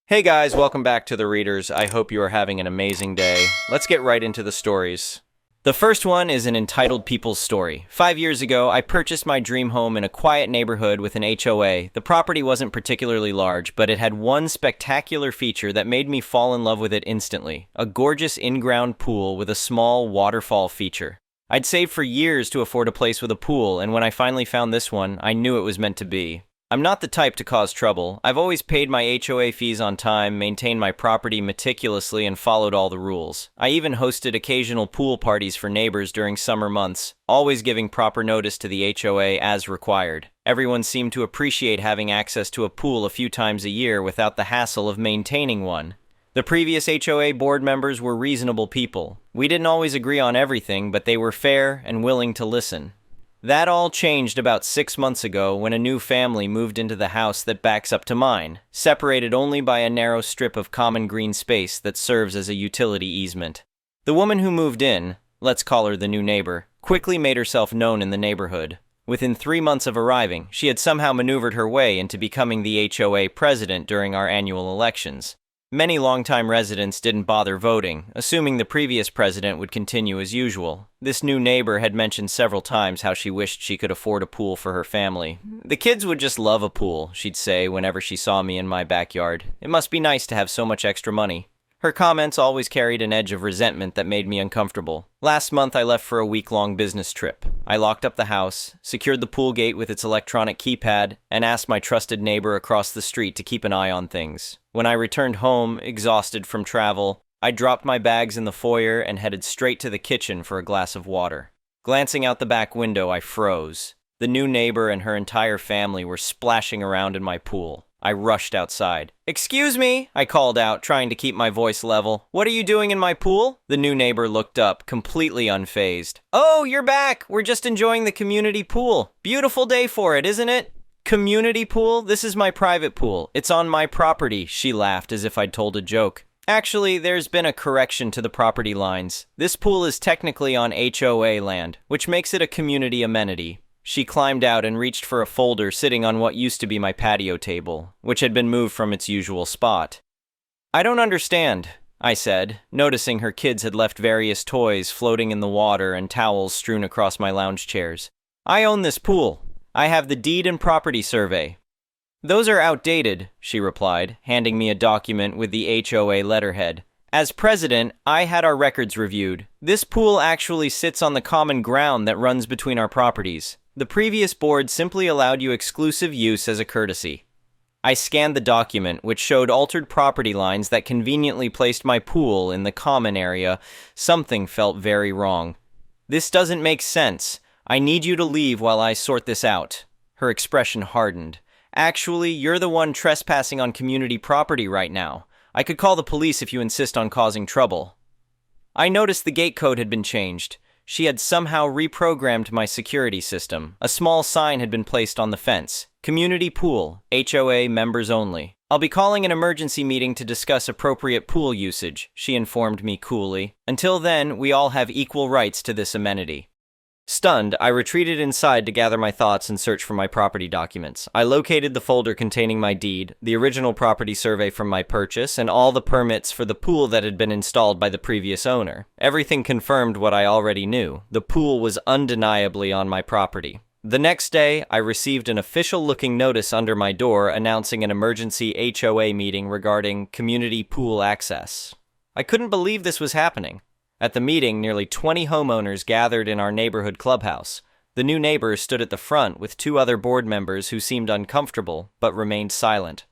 Hey guys, welcome back to The Readers. I hope you are having an amazing day. Let's get right into the stories. The first one is an entitled People's Story. 5 years ago, I purchased my dream home in a quiet neighborhood with an HOA. The property wasn't particularly large, but it had one spectacular feature that made me fall in love with it instantly. A gorgeous in-ground pool with a small waterfall feature. I'd saved for years to afford a place with a pool, and when I finally found this one, I knew it was meant to be. I'm not the type to cause trouble. I've always paid my HOA fees on time, maintained my property meticulously, and followed all the rules. I even hosted occasional pool parties for neighbors during summer months, always giving proper notice to the HOA as required. Everyone seemed to appreciate having access to a pool a few times a year without the hassle of maintaining one. The previous HOA board members were reasonable people. We didn't always agree on everything, but they were fair and willing to listen. That all changed about 6 months ago when a new family moved into the house that backs up to mine, separated only by a narrow strip of common green space that serves as a utility easement. The woman who moved in, let's call her the new neighbor, quickly made herself known in the neighborhood. Within 3 months of arriving, she had somehow maneuvered her way into becoming the HOA president during our annual elections. Many longtime residents didn't bother voting, assuming the previous president would continue as usual. This new neighbor had mentioned several times how she wished she could afford a pool for her family. "The kids would just love a pool," she'd say whenever she saw me in my backyard. "It must be nice to have so much extra money." Her comments always carried an edge of resentment that made me uncomfortable. Last month, I left for a week-long business trip. I locked up the house, secured the pool gate with its electronic keypad, and asked my trusted neighbor across the street to keep an eye on things. When I returned home, exhausted from travel, I dropped my bags in the foyer and headed straight to the kitchen for a glass of water. Glancing out the back window, I froze. The new neighbor and her entire family were splashing around in my pool. I rushed outside. "Excuse me," I called out, trying to keep my voice level. "What are you doing in my pool?" The new neighbor looked up, completely unfazed. "Oh, you're back. We're just enjoying the community pool. Beautiful day for it, isn't it?" "Community pool? This is my private pool. It's on my property," she laughed as if I'd told a joke. "Actually, there's been a correction to the property lines. This pool is technically on HOA land, which makes it a community amenity." She climbed out and reached for a folder sitting on what used to be my patio table, which had been moved from its usual spot. "I don't understand," I said, noticing her kids had left various toys floating in the water and towels strewn across my lounge chairs. "I own this pool. I have the deed and property survey." "Those are outdated," she replied, handing me a document with the HOA letterhead. "As president, I had our records reviewed. This pool actually sits on the common ground that runs between our properties. The previous board simply allowed you exclusive use as a courtesy." I scanned the document, which showed altered property lines that conveniently placed my pool in the common area. Something felt very wrong. "This doesn't make sense. I need you to leave while I sort this out." Her expression hardened. "Actually, you're the one trespassing on community property right now. I could call the police if you insist on causing trouble." I noticed the gate code had been changed. She had somehow reprogrammed my security system. A small sign had been placed on the fence. "Community pool, HOA members only." "I'll be calling an emergency meeting to discuss appropriate pool usage," she informed me coolly. "Until then, we all have equal rights to this amenity." Stunned, I retreated inside to gather my thoughts and search for my property documents. I located the folder containing my deed, the original property survey from my purchase, and all the permits for the pool that had been installed by the previous owner. Everything confirmed what I already knew. The pool was undeniably on my property. The next day, I received an official-looking notice under my door announcing an emergency HOA meeting regarding community pool access. I couldn't believe this was happening. At the meeting, nearly 20 homeowners gathered in our neighborhood clubhouse. The new neighbor stood at the front with 2 other board members who seemed uncomfortable, but remained silent.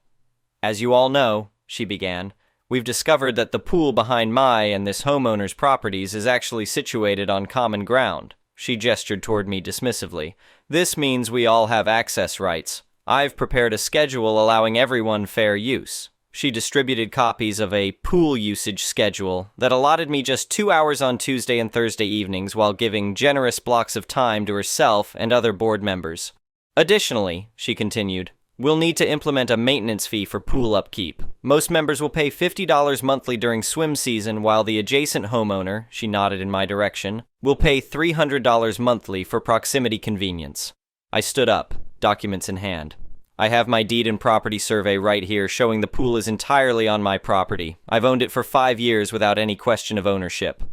"As you all know," she began, "we've discovered that the pool behind my and this homeowner's properties is actually situated on common ground." She gestured toward me dismissively. "This means we all have access rights. I've prepared a schedule allowing everyone fair use." She distributed copies of a pool usage schedule that allotted me just 2 hours on Tuesday and Thursday evenings while giving generous blocks of time to herself and other board members. "Additionally," she continued, "we'll need to implement a maintenance fee for pool upkeep. Most members will pay $50 monthly during swim season, while the adjacent homeowner," she nodded in my direction, "will pay $300 monthly for proximity convenience." I stood up, documents in hand. I have my deed and property survey right here showing the pool is entirely on my property. I've owned it for 5 years without any question of ownership."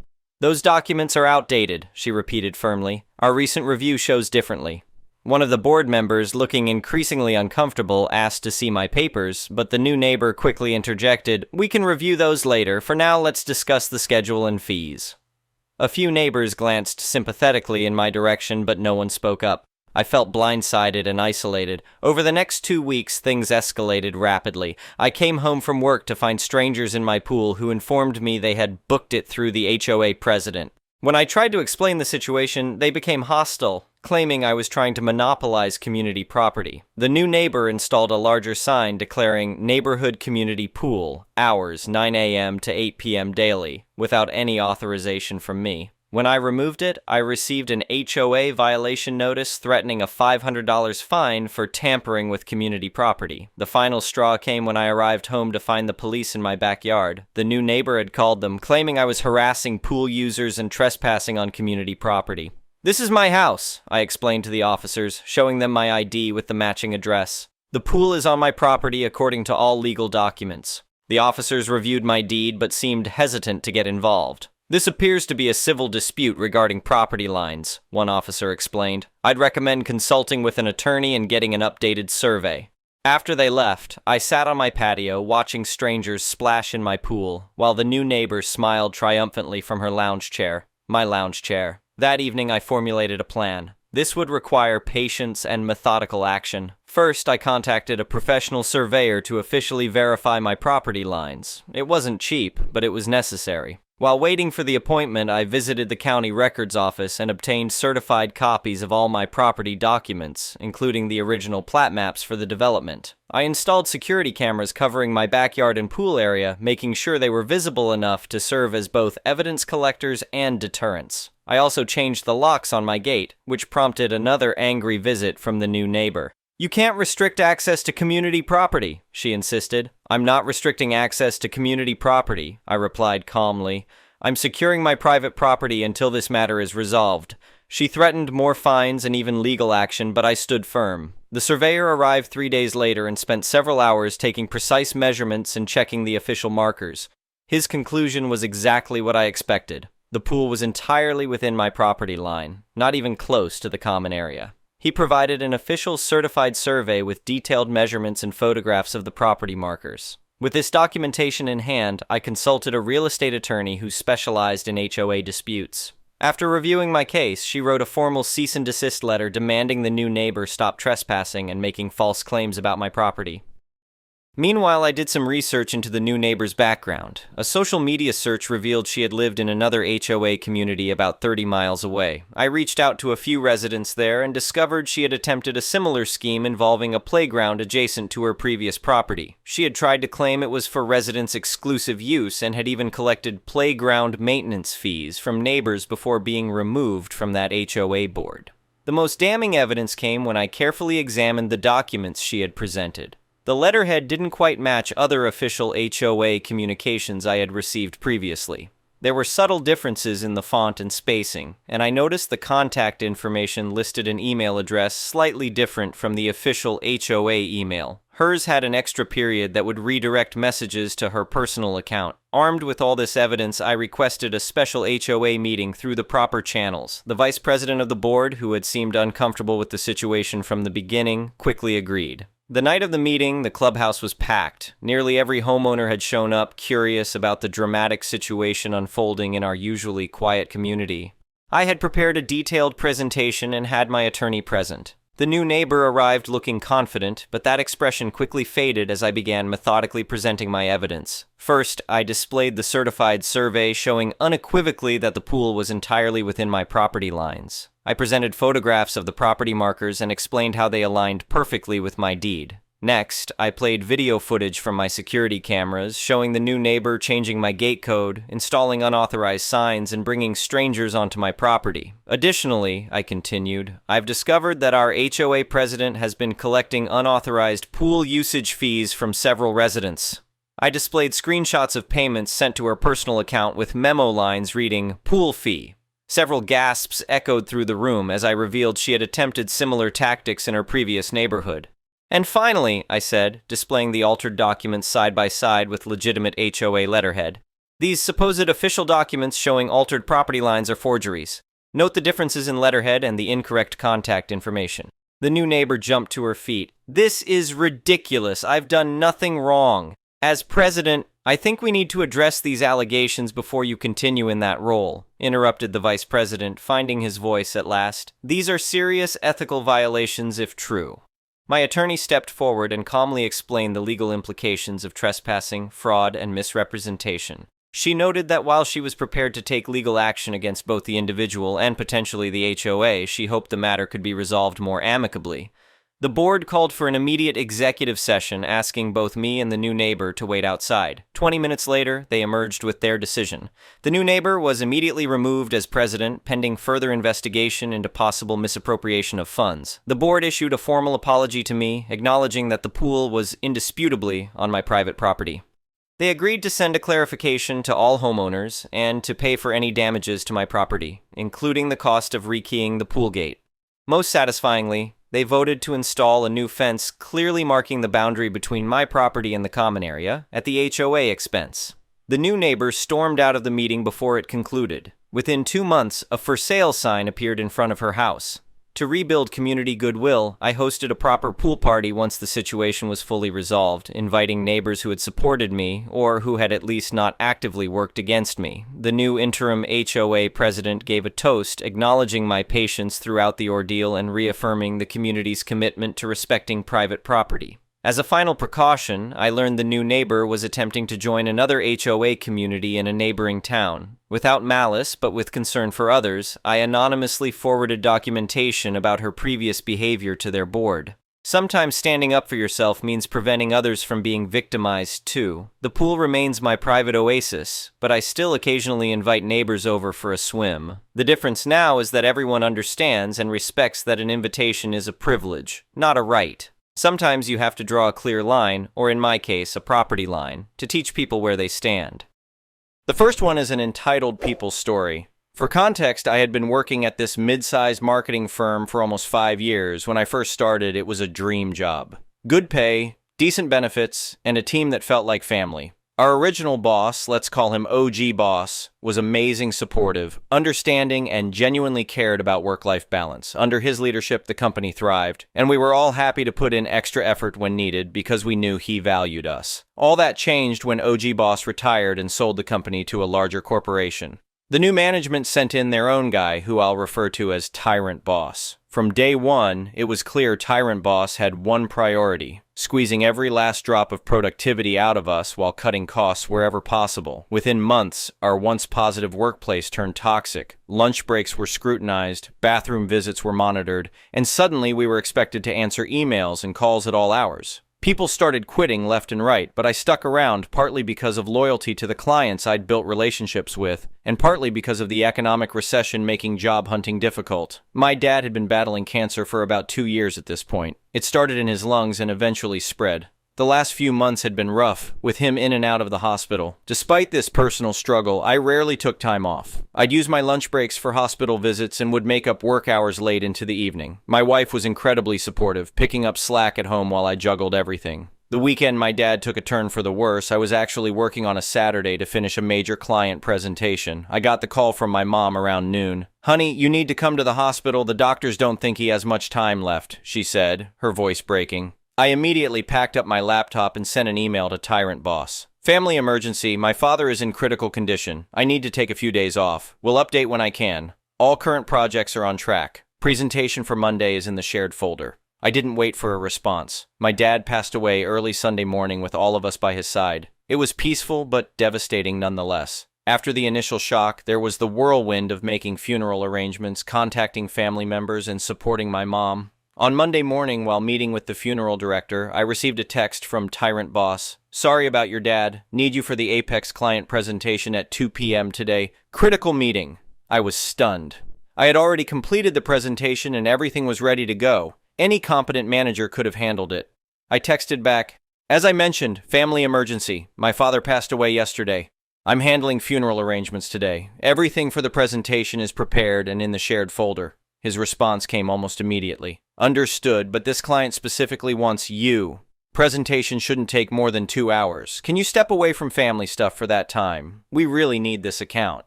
"Those documents are outdated," she repeated firmly. "Our recent review shows differently." One of the board members, looking increasingly uncomfortable, asked to see my papers, but the new neighbor quickly interjected, "We can review those later. For now, let's discuss the schedule and fees." A few neighbors glanced sympathetically in my direction, but no one spoke up. I felt blindsided and isolated. Over the next 2 weeks, things escalated rapidly. I came home from work to find strangers in my pool who informed me they had booked it through the HOA president. When I tried to explain the situation, they became hostile, claiming I was trying to monopolize community property. The new neighbor installed a larger sign declaring "Neighborhood Community Pool, hours 9 a.m. to 8 p.m. daily," without any authorization from me. When I removed it, I received an HOA violation notice threatening a $500 fine for tampering with community property. The final straw came when I arrived home to find the police in my backyard. The new neighbor had called them, claiming I was harassing pool users and trespassing on community property. "This is my house," I explained to the officers, showing them my ID with the matching address. "The pool is on my property according to all legal documents." The officers reviewed my deed but seemed hesitant to get involved. "This appears to be a civil dispute regarding property lines," one officer explained. "I'd recommend consulting with an attorney and getting an updated survey." After they left, I sat on my patio watching strangers splash in my pool, while the new neighbor smiled triumphantly from her lounge chair, my lounge chair. That evening I formulated a plan. This would require patience and methodical action. First, I contacted a professional surveyor to officially verify my property lines. It wasn't cheap, but it was necessary. While waiting for the appointment, I visited the county records office and obtained certified copies of all my property documents, including the original plat maps for the development. I installed security cameras covering my backyard and pool area, making sure they were visible enough to serve as both evidence collectors and deterrents. I also changed the locks on my gate, which prompted another angry visit from the new neighbor. "You can't restrict access to community property," she insisted. "I'm not restricting access to community property," I replied calmly. "I'm securing my private property until this matter is resolved." She threatened more fines and even legal action, but I stood firm. The surveyor arrived 3 days later and spent several hours taking precise measurements and checking the official markers. His conclusion was exactly what I expected. The pool was entirely within my property line, not even close to the common area. He provided an official certified survey with detailed measurements and photographs of the property markers. With this documentation in hand, I consulted a real estate attorney who specialized in HOA disputes. After reviewing my case, she wrote a formal cease and desist letter demanding the new neighbor stop trespassing and making false claims about my property. Meanwhile, I did some research into the new neighbor's background. A social media search revealed she had lived in another HOA community about 30 miles away. I reached out to a few residents there and discovered she had attempted a similar scheme involving a playground adjacent to her previous property. She had tried to claim it was for residents' exclusive use and had even collected playground maintenance fees from neighbors before being removed from that HOA board. The most damning evidence came when I carefully examined the documents she had presented. The letterhead didn't quite match other official HOA communications I had received previously. There were subtle differences in the font and spacing, and I noticed the contact information listed an email address slightly different from the official HOA email. Hers had an extra period that would redirect messages to her personal account. Armed with all this evidence, I requested a special HOA meeting through the proper channels. The vice president of the board, who had seemed uncomfortable with the situation from the beginning, quickly agreed. The night of the meeting, the clubhouse was packed. Nearly every homeowner had shown up, curious about the dramatic situation unfolding in our usually quiet community. I had prepared a detailed presentation and had my attorney present. The new neighbor arrived looking confident, but that expression quickly faded as I began methodically presenting my evidence. First, I displayed the certified survey showing unequivocally that the pool was entirely within my property lines. I presented photographs of the property markers and explained how they aligned perfectly with my deed. Next, I played video footage from my security cameras, showing the new neighbor changing my gate code, installing unauthorized signs, and bringing strangers onto my property. Additionally, I continued, I've discovered that our HOA president has been collecting unauthorized pool usage fees from several residents. I displayed screenshots of payments sent to her personal account with memo lines reading, "pool fee." Several gasps echoed through the room as I revealed she had attempted similar tactics in her previous neighborhood. And finally, I said, displaying the altered documents side by side with legitimate HOA letterhead, these supposed official documents showing altered property lines are forgeries. Note the differences in letterhead and the incorrect contact information. The new neighbor jumped to her feet. This is ridiculous. I've done nothing wrong. As president, I think we need to address these allegations before you continue in that role, interrupted the vice president, finding his voice at last. These are serious ethical violations if true. My attorney stepped forward and calmly explained the legal implications of trespassing, fraud, and misrepresentation. She noted that while she was prepared to take legal action against both the individual and potentially the HOA, she hoped the matter could be resolved more amicably. The board called for an immediate executive session, asking both me and the new neighbor to wait outside. 20 minutes later, they emerged with their decision. The new neighbor was immediately removed as president, pending further investigation into possible misappropriation of funds. The board issued a formal apology to me, acknowledging that the pool was indisputably on my private property. They agreed to send a clarification to all homeowners and to pay for any damages to my property, including the cost of rekeying the pool gate. Most satisfyingly, they voted to install a new fence clearly marking the boundary between my property and the common area at the HOA expense. The new neighbor stormed out of the meeting before it concluded. Within 2 months, a for sale sign appeared in front of her house. To rebuild community goodwill, I hosted a proper pool party once the situation was fully resolved, inviting neighbors who had supported me, or who had at least not actively worked against me. The new interim HOA president gave a toast, acknowledging my patience throughout the ordeal and reaffirming the community's commitment to respecting private property. As a final precaution, I learned the new neighbor was attempting to join another HOA community in a neighboring town. Without malice, but with concern for others, I anonymously forwarded documentation about her previous behavior to their board. Sometimes standing up for yourself means preventing others from being victimized too. The pool remains my private oasis, but I still occasionally invite neighbors over for a swim. The difference now is that everyone understands and respects that an invitation is a privilege, not a right. Sometimes you have to draw a clear line, or in my case, a property line, to teach people where they stand. The first one is an entitled people's story. For context, I had been working at this mid-sized marketing firm for almost 5 years. When I first started, it was a dream job. Good pay, decent benefits, and a team that felt like family. Our original boss, let's call him OG boss, was amazing, supportive, understanding, and genuinely cared about work-life balance. Under his leadership, the company thrived, and we were all happy to put in extra effort when needed because we knew he valued us. All that changed when OG boss retired and sold the company to a larger corporation. The new management sent in their own guy, who I'll refer to as Tyrant Boss. From day one, it was clear Tyrant Boss had one priority: squeezing every last drop of productivity out of us while cutting costs wherever possible. Within months, our once positive workplace turned toxic. Lunch breaks were scrutinized, bathroom visits were monitored, and suddenly we were expected to answer emails and calls at all hours. People started quitting left and right, but I stuck around partly because of loyalty to the clients I'd built relationships with, and partly because of the economic recession making job hunting difficult. My dad had been battling cancer for about 2 years at this point. It started in his lungs and eventually spread. The last few months had been rough, with him in and out of the hospital. Despite this personal struggle, I rarely took time off. I'd use my lunch breaks for hospital visits and would make up work hours late into the evening. My wife was incredibly supportive, picking up slack at home while I juggled everything. The weekend my dad took a turn for the worse. I was actually working on a Saturday to finish a major client presentation. I got the call from my mom around noon. "Honey, you need to come to the hospital. The doctors don't think he has much time left," she said, her voice breaking. I immediately packed up my laptop and sent an email to Tyrant Boss. "Family emergency. My father is in critical condition. I need to take a few days off. Will update when I can. All current projects are on track. Presentation for Monday is in the shared folder." I didn't wait for a response. My dad passed away early Sunday morning with all of us by his side. It was peaceful but devastating nonetheless. After the initial shock, there was the whirlwind of making funeral arrangements, contacting family members, and supporting my mom. On Monday morning, while meeting with the funeral director, I received a text from Tyrant Boss. "Sorry about your dad. Need you for the Apex client presentation at 2 p.m. today. Critical meeting." I was stunned. I had already completed the presentation and everything was ready to go. Any competent manager could have handled it. I texted back, "As I mentioned, family emergency. My father passed away yesterday. I'm handling funeral arrangements today. Everything for the presentation is prepared and in the shared folder." His response came almost immediately. Understood, but this client specifically wants you. Presentation shouldn't take more than 2 hours. Can you step away from family stuff for that time? We really need this account.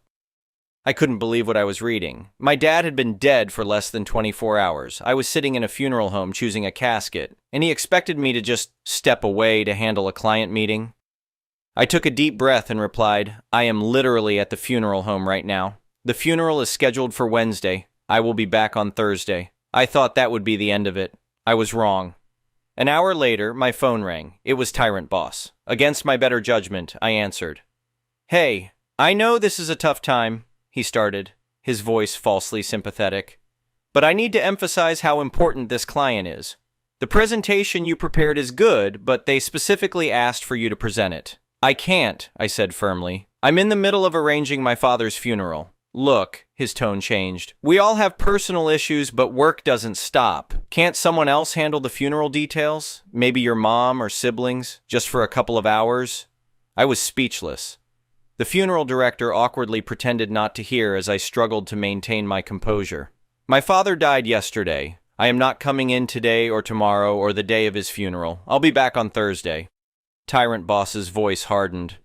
I couldn't believe what I was reading. My dad had been dead for less than 24 hours. I was sitting in a funeral home choosing a casket, and he expected me to just step away to handle a client meeting. I took a deep breath and replied, I am literally at the funeral home right now. The funeral is scheduled for Wednesday. I will be back on Thursday. I thought that would be the end of it. I was wrong. An hour later, my phone rang. It was Tyrant Boss. Against my better judgment, I answered. Hey, I know this is a tough time, he started, his voice falsely sympathetic. But I need to emphasize how important this client is. The presentation you prepared is good, but they specifically asked for you to present it. I can't, I said firmly. I'm in the middle of arranging my father's funeral. Look, his tone changed. We all have personal issues, but work doesn't stop. Can't someone else handle the funeral details? Maybe your mom or siblings, just for a couple of hours? I was speechless. The funeral director awkwardly pretended not to hear as I struggled to maintain my composure. My father died yesterday. I am not coming in today or tomorrow or the day of his funeral. I'll be back on Thursday. Tyrant Boss's voice hardened.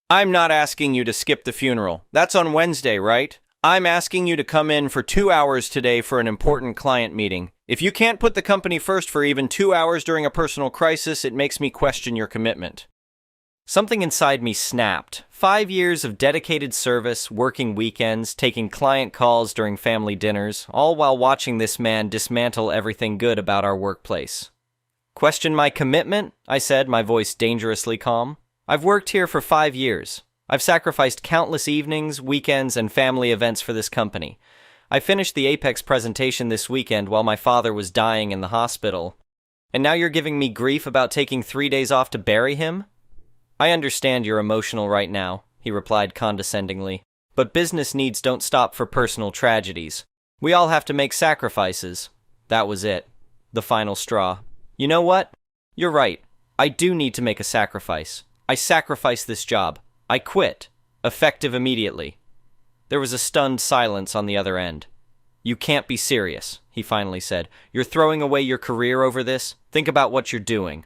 I'm not asking you to skip the funeral. That's on Wednesday, right? I'm asking you to come in for 2 hours today for an important client meeting. If you can't put the company first for even 2 hours during a personal crisis, it makes me question your commitment. Something inside me snapped. 5 years of dedicated service, working weekends, taking client calls during family dinners, all while watching this man dismantle everything good about our workplace. Question my commitment? I said, my voice dangerously calm. I've worked here for 5 years. I've sacrificed countless evenings, weekends, and family events for this company. I finished the Apex presentation this weekend while my father was dying in the hospital. And now you're giving me grief about taking 3 days off to bury him? I understand you're emotional right now, he replied condescendingly. But business needs don't stop for personal tragedies. We all have to make sacrifices. That was it. The final straw. You know what? You're right. I do need to make a sacrifice. I sacrificed this job. I quit. Effective immediately. There was a stunned silence on the other end. You can't be serious, he finally said. You're throwing away your career over this? Think about what you're doing.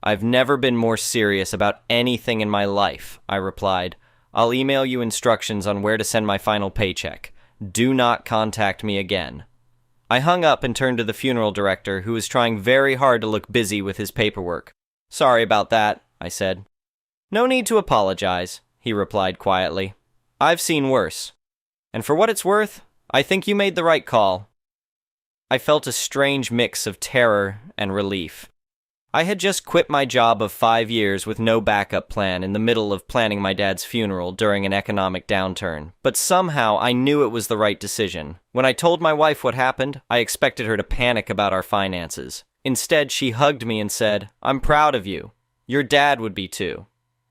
I've never been more serious about anything in my life, I replied. I'll email you instructions on where to send my final paycheck. Do not contact me again. I hung up and turned to the funeral director, who was trying very hard to look busy with his paperwork. Sorry about that, I said. No need to apologize, he replied quietly. I've seen worse. And for what it's worth, I think you made the right call. I felt a strange mix of terror and relief. I had just quit my job of 5 years with no backup plan in the middle of planning my dad's funeral during an economic downturn, but somehow I knew it was the right decision. When I told my wife what happened, I expected her to panic about our finances. Instead, she hugged me and said, I'm proud of you. Your dad would be too.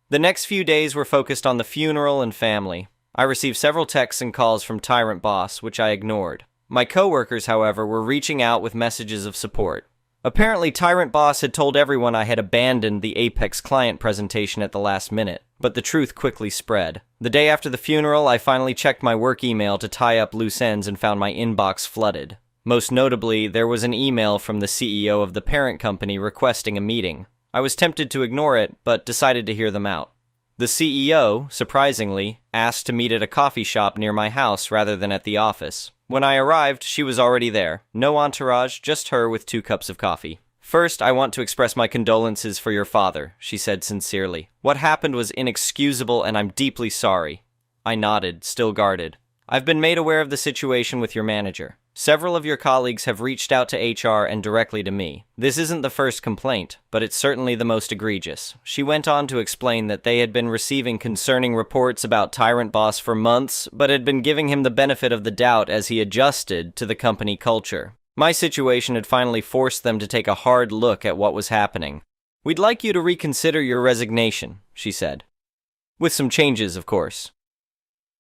The next few days were focused on the funeral and family. I received several texts and calls from Tyrant Boss, which I ignored. My coworkers, however, were reaching out with messages of support. Apparently, Tyrant Boss had told everyone I had abandoned the Apex client presentation at the last minute, but the truth quickly spread. The day after the funeral, I finally checked my work email to tie up loose ends and found my inbox flooded. Most notably, there was an email from the CEO of the parent company requesting a meeting. I was tempted to ignore it, but decided to hear them out. The CEO, surprisingly, asked to meet at a coffee shop near my house rather than at the office. When I arrived, she was already there. No entourage, just her with 2 cups of coffee. First, I want to express my condolences for your father, she said sincerely. What happened was inexcusable and I'm deeply sorry. I nodded, still guarded. I've been made aware of the situation with your manager. Several of your colleagues have reached out to HR and directly to me. This isn't the first complaint, but it's certainly the most egregious. She went on to explain that they had been receiving concerning reports about Tyrant Boss for months, but had been giving him the benefit of the doubt as he adjusted to the company culture. My situation had finally forced them to take a hard look at what was happening. We'd like you to reconsider your resignation, she said. With some changes, of course.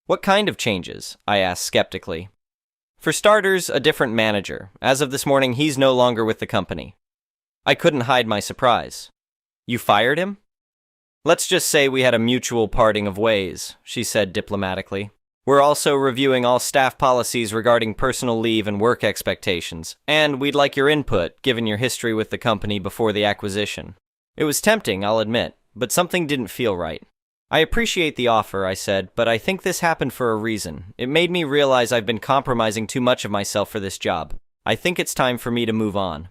What kind of changes? I asked skeptically. For starters, a different manager. As of this morning, he's no longer with the company. I couldn't hide my surprise. You fired him? Let's just say we had a mutual parting of ways, she said diplomatically. We're also reviewing all staff policies regarding personal leave and work expectations, and we'd like your input, given your history with the company before the acquisition. It was tempting, I'll admit, but something didn't feel right. I appreciate the offer, I said, but I think this happened for a reason. It made me realize I've been compromising too much of myself for this job. I think it's time for me to move on.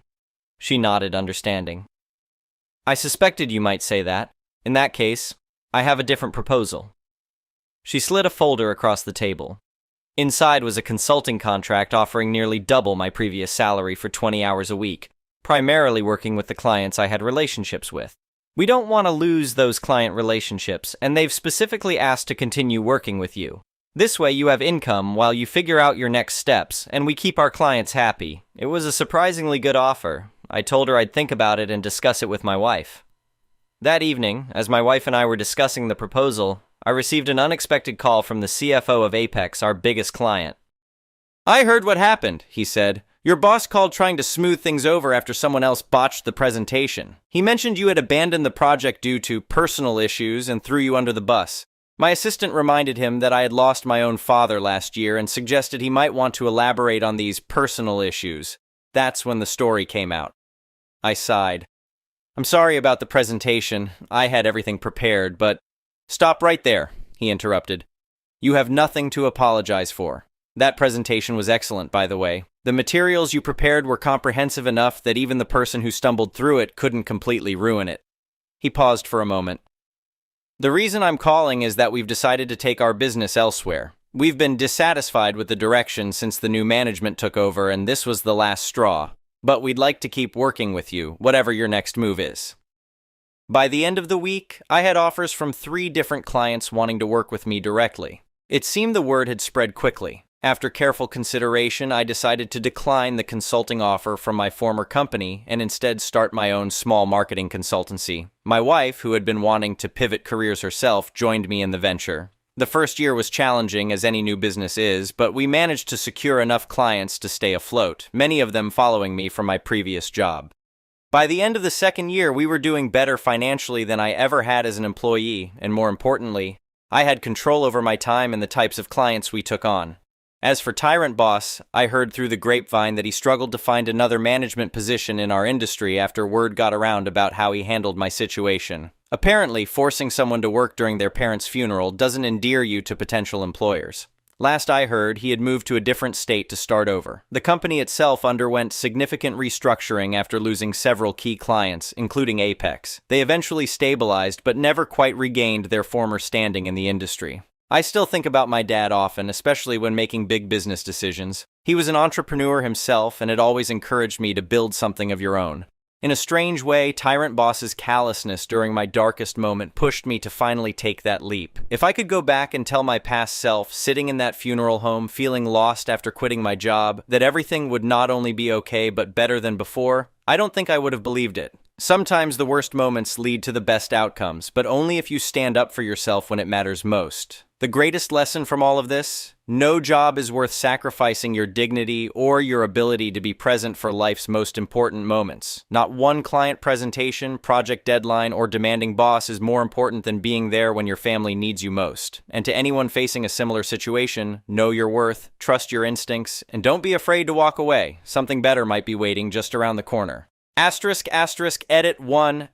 She nodded, understanding. I suspected you might say that. In that case, I have a different proposal. She slid a folder across the table. Inside was a consulting contract offering nearly double my previous salary for 20 hours a week, primarily working with the clients I had relationships with. We don't want to lose those client relationships, and they've specifically asked to continue working with you. This way you have income while you figure out your next steps, and we keep our clients happy. It was a surprisingly good offer. I told her I'd think about it and discuss it with my wife. That evening, as my wife and I were discussing the proposal, I received an unexpected call from the CFO of Apex, our biggest client. I heard what happened, he said. Your boss called trying to smooth things over after someone else botched the presentation. He mentioned you had abandoned the project due to personal issues and threw you under the bus. My assistant reminded him that I had lost my own father last year and suggested he might want to elaborate on these personal issues. That's when the story came out. I sighed. I'm sorry about the presentation. I had everything prepared, but... Stop right there, he interrupted. You have nothing to apologize for. That presentation was excellent, by the way. The materials you prepared were comprehensive enough that even the person who stumbled through it couldn't completely ruin it. He paused for a moment. The reason I'm calling is that we've decided to take our business elsewhere. We've been dissatisfied with the direction since the new management took over, and this was the last straw. But we'd like to keep working with you, whatever your next move is. By the end of the week, I had offers from 3 different clients wanting to work with me directly. It seemed the word had spread quickly. After careful consideration, I decided to decline the consulting offer from my former company and instead start my own small marketing consultancy. My wife, who had been wanting to pivot careers herself, joined me in the venture. The first year was challenging, as any new business is, but we managed to secure enough clients to stay afloat, many of them following me from my previous job. By the end of the second year, we were doing better financially than I ever had as an employee, and more importantly, I had control over my time and the types of clients we took on. As for Tyrant Boss, I heard through the grapevine that he struggled to find another management position in our industry after word got around about how he handled my situation. Apparently, forcing someone to work during their parents' funeral doesn't endear you to potential employers. Last I heard, he had moved to a different state to start over. The company itself underwent significant restructuring after losing several key clients, including Apex. They eventually stabilized, but never quite regained their former standing in the industry. I still think about my dad often, especially when making big business decisions. He was an entrepreneur himself and had always encouraged me to build something of your own. In a strange way, Tyrant Boss's callousness during my darkest moment pushed me to finally take that leap. If I could go back and tell my past self, sitting in that funeral home, feeling lost after quitting my job, that everything would not only be okay but better than before, I don't think I would have believed it. Sometimes the worst moments lead to the best outcomes, but only if you stand up for yourself when it matters most. The greatest lesson from all of this? No job is worth sacrificing your dignity or your ability to be present for life's most important moments. Not one client presentation, project deadline, or demanding boss is more important than being there when your family needs you most. And to anyone facing a similar situation, know your worth, trust your instincts, and don't be afraid to walk away. Something better might be waiting just around the corner. Edit 1,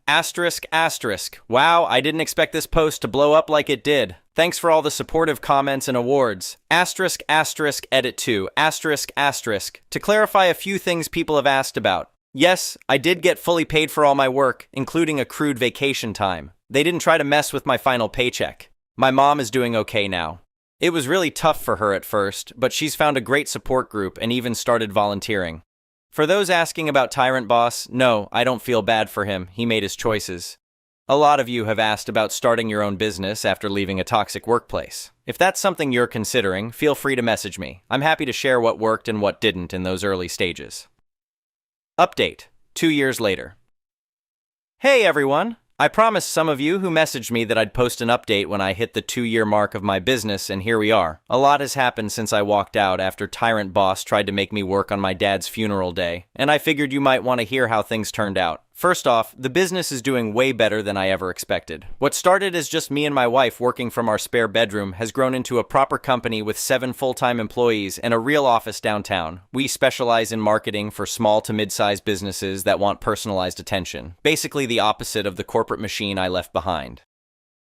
Wow, I didn't expect this post to blow up like it did. Thanks for all the supportive comments and awards. Edit 2, To clarify a few things people have asked about. Yes, I did get fully paid for all my work, including accrued vacation time. They didn't try to mess with my final paycheck. My mom is doing okay now. It was really tough for her at first, but she's found a great support group and even started volunteering. For those asking about Tyrant Boss, no, I don't feel bad for him. He made his choices. A lot of you have asked about starting your own business after leaving a toxic workplace. If that's something you're considering, feel free to message me. I'm happy to share what worked and what didn't in those early stages. Update: 2 years later. Hey everyone! I promised some of you who messaged me that I'd post an update when I hit the 2-year mark of my business, and here we are. A lot has happened since I walked out after Tyrant Boss tried to make me work on my dad's funeral day, and I figured you might want to hear how things turned out. First off, the business is doing way better than I ever expected. What started as just me and my wife working from our spare bedroom has grown into a proper company with 7 full-time employees and a real office downtown. We specialize in marketing for small to mid-sized businesses that want personalized attention. Basically the opposite of the corporate machine I left behind.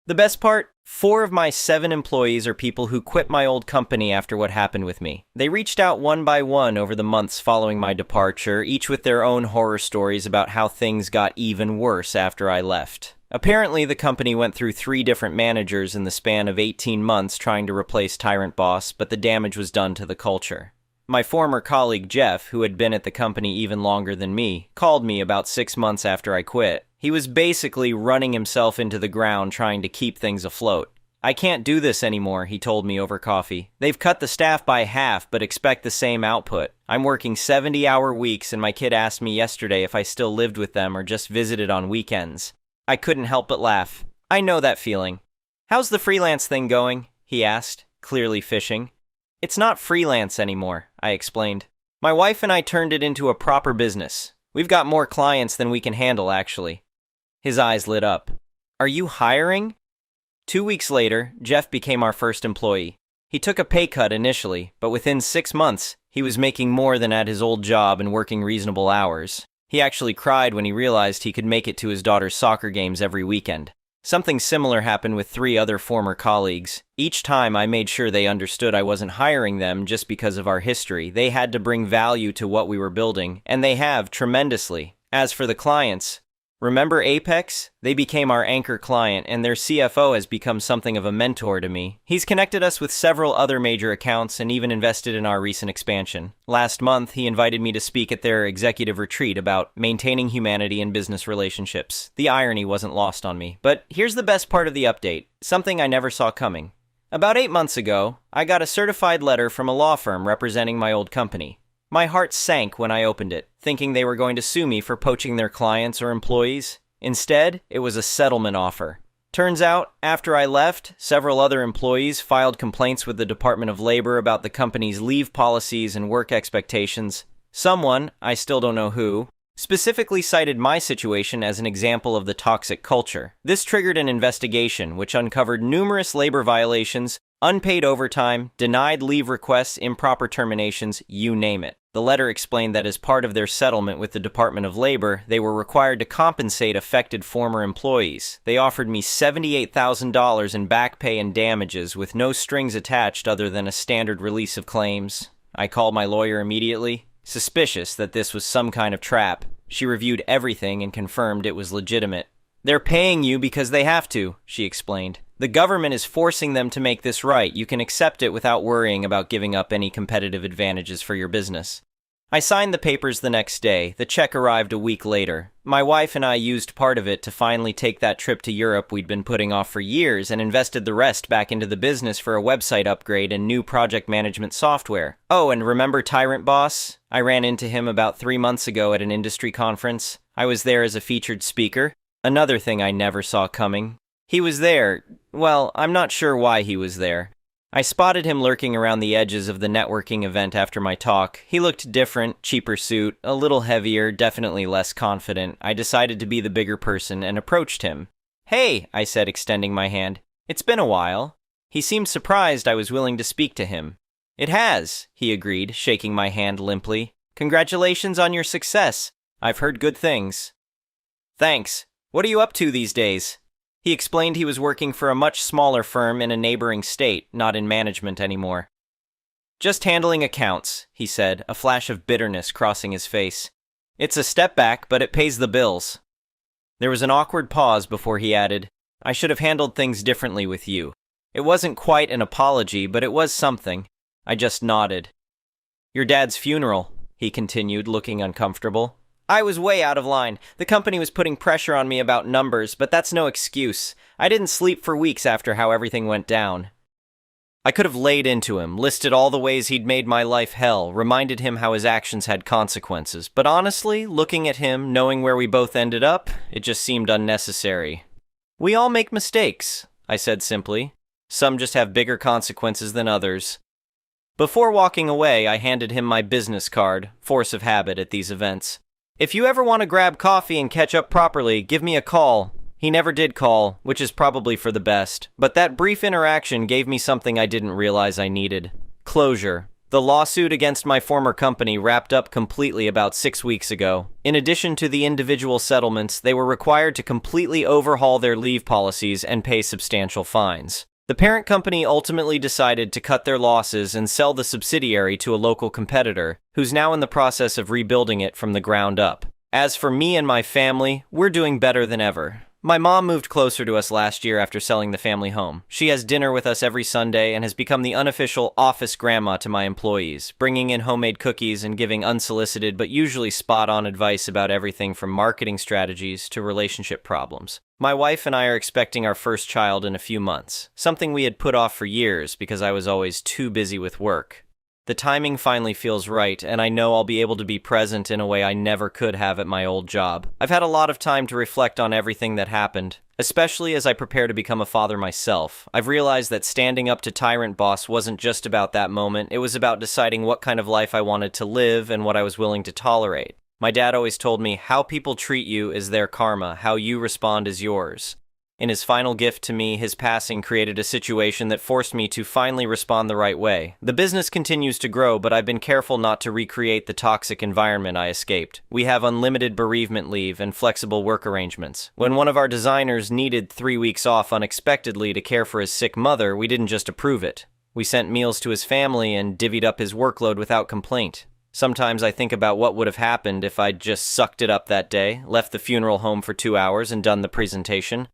The best part? 4 of my 7 employees are people who quit my old company after what happened with me. They reached out one by one over the months following my departure, each with their own horror stories about how things got even worse after I left. Apparently, the company went through 3 different managers in the span of 18 months trying to replace Tyrant Boss, but the damage was done to the culture. My former colleague Jeff, who had been at the company even longer than me, called me about 6 months after I quit. He was basically running himself into the ground trying to keep things afloat. "I can't do this anymore," he told me over coffee. "They've cut the staff by half but expect the same output. I'm working 70-hour weeks and my kid asked me yesterday if I still lived with them or just visited on weekends." I couldn't help but laugh. I know that feeling. "How's the freelance thing going?" he asked, clearly fishing. "It's not freelance anymore," I explained. "My wife and I turned it into a proper business. We've got more clients than we can handle, actually." His eyes lit up. "Are you hiring?" 2 weeks later, Jeff became our first employee. He took a pay cut initially, but within 6 months, he was making more than at his old job and working reasonable hours. He actually cried when he realized he could make it to his daughter's soccer games every weekend. Something similar happened with 3 other former colleagues. Each time I made sure they understood I wasn't hiring them just because of our history. They had to bring value to what we were building, and they have tremendously. As for the clients, remember Apex? They became our anchor client, and their CFO has become something of a mentor to me. He's connected us with several other major accounts and even invested in our recent expansion. Last month, he invited me to speak at their executive retreat about maintaining humanity in business relationships. The irony wasn't lost on me. But here's the best part of the update, something I never saw coming. About 8 months ago, I got a certified letter from a law firm representing my old company. My heart sank when I opened it, thinking they were going to sue me for poaching their clients or employees. Instead, it was a settlement offer. Turns out, after I left, several other employees filed complaints with the Department of Labor about the company's leave policies and work expectations. Someone, I still don't know who, specifically cited my situation as an example of the toxic culture. This triggered an investigation which uncovered numerous labor violations, unpaid overtime, denied leave requests, improper terminations, you name it. The letter explained that as part of their settlement with the Department of Labor, they were required to compensate affected former employees. They offered me $78,000 in back pay and damages with no strings attached other than a standard release of claims. I called my lawyer immediately, suspicious that this was some kind of trap. She reviewed everything and confirmed it was legitimate. "They're paying you because they have to," she explained. "The government is forcing them to make this right. You can accept it without worrying about giving up any competitive advantages for your business." I signed the papers the next day. The check arrived a week later. My wife and I used part of it to finally take that trip to Europe we'd been putting off for years and invested the rest back into the business for a website upgrade and new project management software. Oh, and remember Tyrant Boss? I ran into him about 3 months ago at an industry conference. I was there as a featured speaker. Another thing I never saw coming. He was there. Well, I'm not sure why he was there. I spotted him lurking around the edges of the networking event after my talk. He looked different, cheaper suit, a little heavier, definitely less confident. I decided to be the bigger person and approached him. "Hey," I said, extending my hand. "It's been a while." He seemed surprised I was willing to speak to him. "It has," he agreed, shaking my hand limply. "Congratulations on your success. I've heard good things." "Thanks. What are you up to these days?" He explained he was working for a much smaller firm in a neighboring state, not in management anymore. "Just handling accounts," he said, a flash of bitterness crossing his face. "It's a step back, but it pays the bills." There was an awkward pause before he added, "I should have handled things differently with you." It wasn't quite an apology, but it was something. I just nodded. "Your dad's funeral," he continued, looking uncomfortable. "I was way out of line. The company was putting pressure on me about numbers, but that's no excuse. I didn't sleep for weeks after how everything went down." I could have laid into him, listed all the ways he'd made my life hell, reminded him how his actions had consequences, but honestly, looking at him, knowing where we both ended up, it just seemed unnecessary. "We all make mistakes," I said simply. "Some just have bigger consequences than others." Before walking away, I handed him my business card, force of habit at these events. If you ever want to grab coffee and catch up properly, give me a call. He never did call, which is probably for the best, but that brief interaction gave me something I didn't realize I needed. Closure. The lawsuit against my former company wrapped up completely about 6 weeks ago. In addition to the individual settlements, they were required to completely overhaul their leave policies and pay substantial fines. The parent company ultimately decided to cut their losses and sell the subsidiary to a local competitor, who's now in the process of rebuilding it from the ground up. As for me and my family, we're doing better than ever. My mom moved closer to us last year after selling the family home. She has dinner with us every Sunday and has become the unofficial office grandma to my employees, bringing in homemade cookies and giving unsolicited but usually spot-on advice about everything from marketing strategies to relationship problems. My wife and I are expecting our first child in a few months, something we had put off for years because I was always too busy with work. The timing finally feels right, and I know I'll be able to be present in a way I never could have at my old job. I've had a lot of time to reflect on everything that happened, especially as I prepare to become a father myself. I've realized that standing up to Tyrant Boss wasn't just about that moment, it was about deciding what kind of life I wanted to live and what I was willing to tolerate. My dad always told me, how people treat you is their karma, how you respond is yours. In his final gift to me, his passing created a situation that forced me to finally respond the right way. The business continues to grow, but I've been careful not to recreate the toxic environment I escaped. We have unlimited bereavement leave and flexible work arrangements. When one of our designers needed 3 weeks off unexpectedly to care for his sick mother, we didn't just approve it. We sent meals to his family and divvied up his workload without complaint. Sometimes I think about what would have happened if I'd just sucked it up that day, left the funeral home for 2 hours, and done the presentation.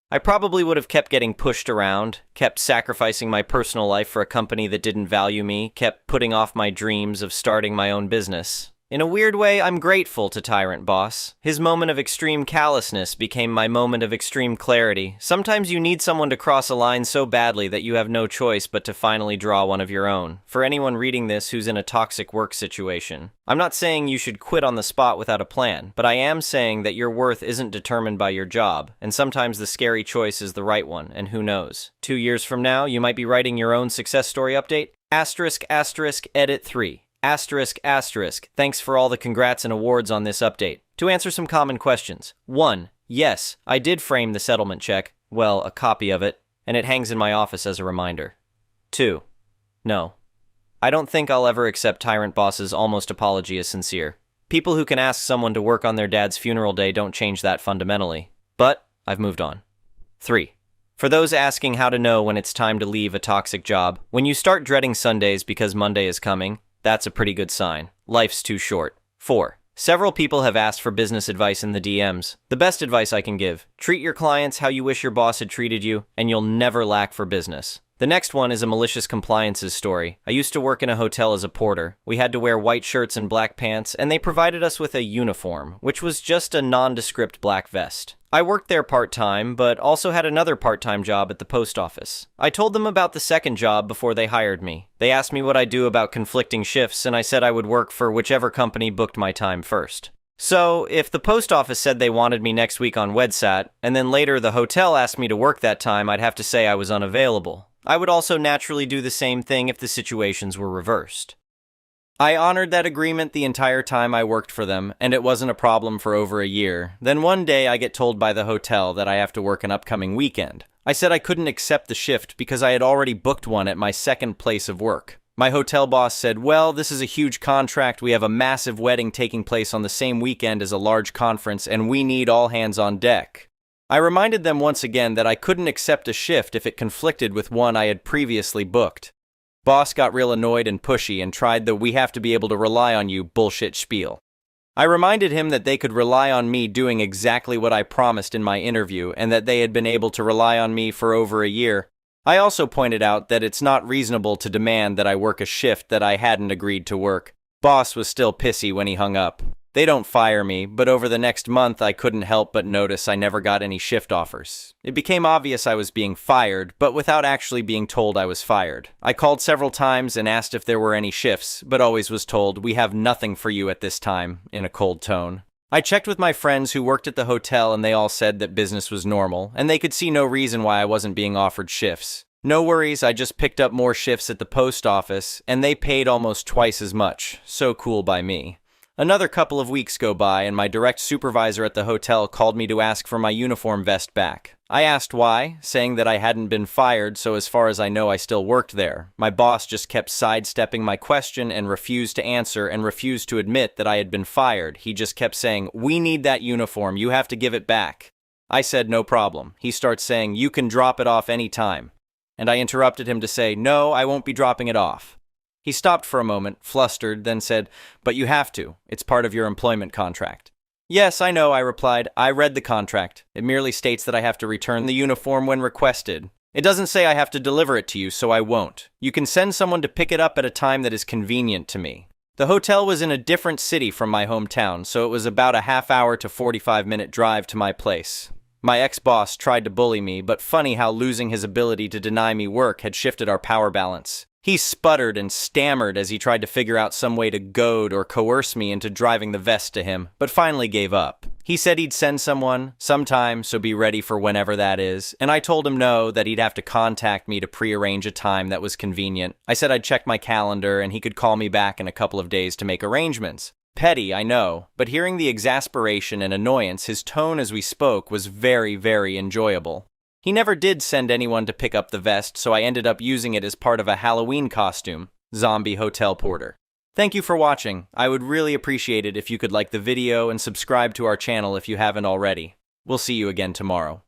I probably would have kept getting pushed around, kept sacrificing my personal life for a company that didn't value me, kept putting off my dreams of starting my own business. In a weird way, I'm grateful to Tyrant Boss. His moment of extreme callousness became my moment of extreme clarity. Sometimes you need someone to cross a line so badly that you have no choice but to finally draw one of your own. For anyone reading this who's in a toxic work situation, I'm not saying you should quit on the spot without a plan, but I am saying that your worth isn't determined by your job, and sometimes the scary choice is the right one, and who knows. 2 years from now, you might be writing your own success story update. **, edit 3. **, thanks for all the congrats and awards on this update. To answer some common questions. 1. Yes, I did frame the settlement check, well, a copy of it, and it hangs in my office as a reminder. 2. No. I don't think I'll ever accept Tyrant Boss's almost apology as sincere. People who can ask someone to work on their dad's funeral day don't change that fundamentally. But I've moved on. 3. For those asking how to know when it's time to leave a toxic job, when you start dreading Sundays because Monday is coming, that's a pretty good sign. Life's too short. 4. Several people have asked for business advice in the DMs. The best advice I can give: treat your clients how you wish your boss had treated you, and you'll never lack for business. The next one is a malicious compliances story. I used to work in a hotel as a porter. We had to wear white shirts and black pants, and they provided us with a uniform, which was just a nondescript black vest. I worked there part-time, but also had another part-time job at the post office. I told them about the second job before they hired me. They asked me what I do about conflicting shifts, and I said I would work for whichever company booked my time first. So, if the post office said they wanted me next week on WedSat, and then later the hotel asked me to work that time, I'd have to say I was unavailable. I would also naturally do the same thing if the situations were reversed. I honored that agreement the entire time I worked for them, and it wasn't a problem for over a year. Then one day I get told by the hotel that I have to work an upcoming weekend. I said I couldn't accept the shift because I had already booked one at my second place of work. My hotel boss said, well, this is a huge contract, we have a massive wedding taking place on the same weekend as a large conference, and we need all hands on deck. I reminded them once again that I couldn't accept a shift if it conflicted with one I had previously booked. Boss got real annoyed and pushy and tried the "we have to be able to rely on you" bullshit spiel. I reminded him that they could rely on me doing exactly what I promised in my interview and that they had been able to rely on me for over a year. I also pointed out that it's not reasonable to demand that I work a shift that I hadn't agreed to work. Boss was still pissy when he hung up. They don't fire me, but over the next month I couldn't help but notice I never got any shift offers. It became obvious I was being fired, but without actually being told I was fired. I called several times and asked if there were any shifts, but always was told, "We have nothing for you at this time," in a cold tone. I checked with my friends who worked at the hotel and they all said that business was normal, and they could see no reason why I wasn't being offered shifts. No worries, I just picked up more shifts at the post office, and they paid almost twice as much. So cool by me. Another couple of weeks go by, and my direct supervisor at the hotel called me to ask for my uniform vest back. I asked why, saying that I hadn't been fired, so as far as I know I still worked there. My boss just kept sidestepping my question and refused to answer and refused to admit that I had been fired. He just kept saying, "We need that uniform, you have to give it back." I said, "No problem." He starts saying, "You can drop it off any time." And I interrupted him to say, "No, I won't be dropping it off." He stopped for a moment, flustered, then said, "But you have to. It's part of your employment contract." "Yes, I know," I replied. "I read the contract. It merely states that I have to return the uniform when requested. It doesn't say I have to deliver it to you, so I won't. You can send someone to pick it up at a time that is convenient to me." The hotel was in a different city from my hometown, so it was about a half-hour to 45-minute drive to my place. My ex-boss tried to bully me, but funny how losing his ability to deny me work had shifted our power balance. He sputtered and stammered as he tried to figure out some way to goad or coerce me into driving the vest to him, but finally gave up. He said he'd send someone sometime, so be ready for whenever that is, and I told him no, that he'd have to contact me to prearrange a time that was convenient. I said I'd check my calendar and he could call me back in a couple of days to make arrangements. Petty, I know, but hearing the exasperation and annoyance, his tone as we spoke was very, very enjoyable. He never did send anyone to pick up the vest, so I ended up using it as part of a Halloween costume, zombie hotel porter. Thank you for watching. I would really appreciate it if you could like the video and subscribe to our channel if you haven't already. We'll see you again tomorrow.